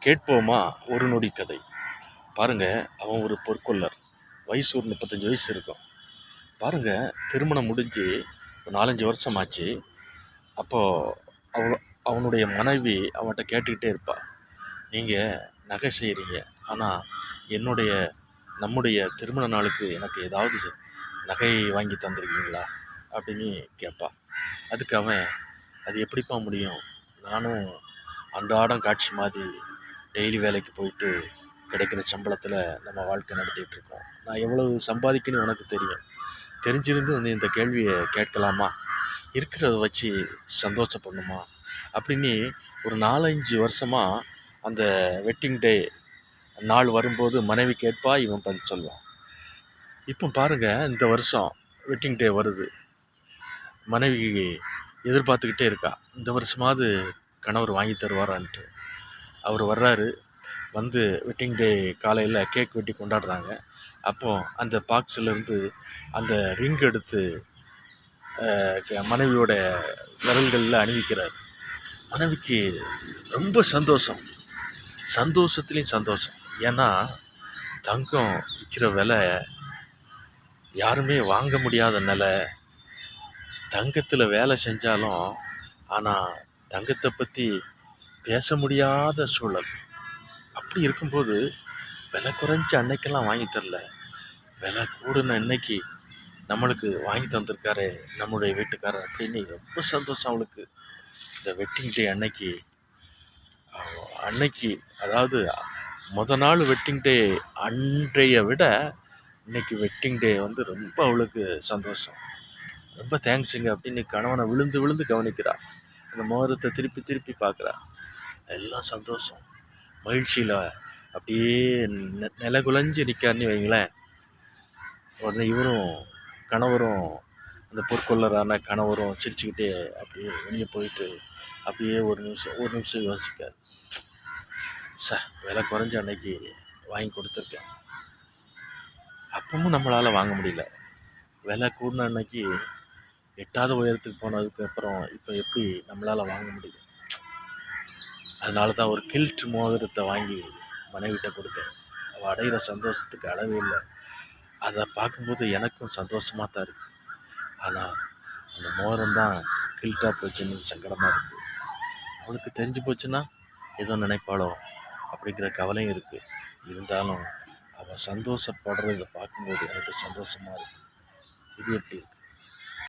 கேட்போமா ஒரு நொடி கதை. பாருங்க, அவன் ஒரு பொற்கொள்ளர். வயசு ஒரு 35 வயசு இருக்கும். பாருங்க, திருமணம் முடிஞ்சு ஒரு 4-5 வருஷம் ஆச்சு. அப்போது அவனுடைய மனைவி அவன்கிட்ட கேட்டுக்கிட்டே இருப்பா, நீங்கள் நகை செய்கிறீங்க, ஆனால் நம்முடைய திருமண நாளுக்கு எனக்கு ஏதாவது நகை வாங்கி தந்துருக்கீங்களா அப்படின்னு கேட்பா. அதுக்கு அவன், அது எப்படிப்பா முடியும், நானும் அன்றாடம் காட்சி மாதிரி டெய்லி வேலைக்கு போயிட்டு கிடைக்கிற சம்பளத்தில் நம்ம வாழ்க்கை நடத்திட்டு இருக்கோம். நான் எவ்வளவு சம்பாதிக்கணும்னு உனக்கு தெரியும். தெரிஞ்சிருந்து நீ இந்த கேள்வியை கேட்கலாமா, இருக்கிறத வச்சு சந்தோஷப்படணுமா அப்படின்னு ஒரு 4-5 வருஷமாக அந்த வெட்டிங் டே நாள் வரும்போது மனைவி கேட்பா, இவன் பதில் சொல்லுவான். இப்போ பாருங்கள், இந்த வருஷம் வெட்டிங் டே வருது. மனைவி எதிர்பார்த்துக்கிட்டே இருக்கா, இந்த வருஷமாவது கணவர் வாங்கி தருவாரான்ட்டு. அவர் வர்றாரு. வந்து வெட்டிங் டே காலையில் கேக் வெட்டி கொண்டாடுறாங்க. அப்போது அந்த பாக்ஸ்லேருந்து அந்த ரிங் எடுத்து மனைவியோட விரல்களில் அணிவிக்கிறார். மனைவிக்கு ரொம்ப சந்தோஷத்துலேயும் சந்தோஷம். ஏன்னா தங்கம் விற்கிற விலை யாருமே வாங்க முடியாத நிலை. தங்கத்தில் வேலை செஞ்சாலும் ஆனால் தங்கத்தை பற்றி பேச முடியாத சூழல். அப்படி இருக்கும்போது விலை குறைஞ்ச அன்னைக்கெல்லாம் வாங்கி தரல, விலை கூடின அன்னைக்கு நம்மளுக்கு வாங்கி தந்திருக்காரு நம்மளுடைய வீட்டுக்காரர் அப்படின்னு ரொம்ப சந்தோஷம் அவளுக்கு. இந்த வெட்டிங் டே அன்னைக்கு அதாவது நாள் வெட்டிங் டே அன்றைய விட இன்னைக்கு வெட்டிங் டே வந்து ரொம்ப அவளுக்கு சந்தோஷம். ரொம்ப தேங்க்ஸுங்க அப்படின்னு கணவனை விழுந்து விழுந்து கவனிக்கிறா. அந்த மோதிரத்தை திருப்பி திருப்பி பார்க்குறா. எல்லாம் சந்தோஷம், மகிழ்ச்சியில் அப்படியே நிலகுலைஞ்சு நிற்காருன்னு வைங்களேன். உடனே இவரும் கணவரும், அந்த பொற்கொள்ளரான கணவரும் சிரிச்சுக்கிட்டே அப்படியே வெளியே போயிட்டு அப்படியே ஒரு நிமிஷம் யோசிக்கார். விலை குறைஞ்ச அன்னைக்கு வாங்கி கொடுத்துருக்கேன், அப்பவும் நம்மளால் வாங்க முடியல. விலை கூடின அன்னைக்கு எட்டாவது உயரத்துக்கு போனதுக்கப்புறம் இப்போ எப்படி நம்மளால் வாங்க முடியும்? அதனால தான் ஒரு கில்ட் மோதிரத்தை வாங்கி மனைவிட்ட கொடுத்தேன். அவள் அடைகிற சந்தோஷத்துக்கு அளவே இல்லை. அதை பார்க்கும்போது எனக்கும் சந்தோஷமாக தான் இருக்குது. ஆனால் அந்த மோதிரம் தான் கில்ட்டாக போச்சுன்னு சங்கடமாக இருக்குது. அவளுக்கு தெரிஞ்சு போச்சுன்னா ஏதோ நினைப்பாளோ அப்படிங்கிற கவலையும் இருக்குது. இருந்தாலும் அவள் சந்தோஷப்படுறதை பார்க்கும்போது எனக்கு சந்தோஷமாக இருக்குது. இது எப்படி இருக்குது?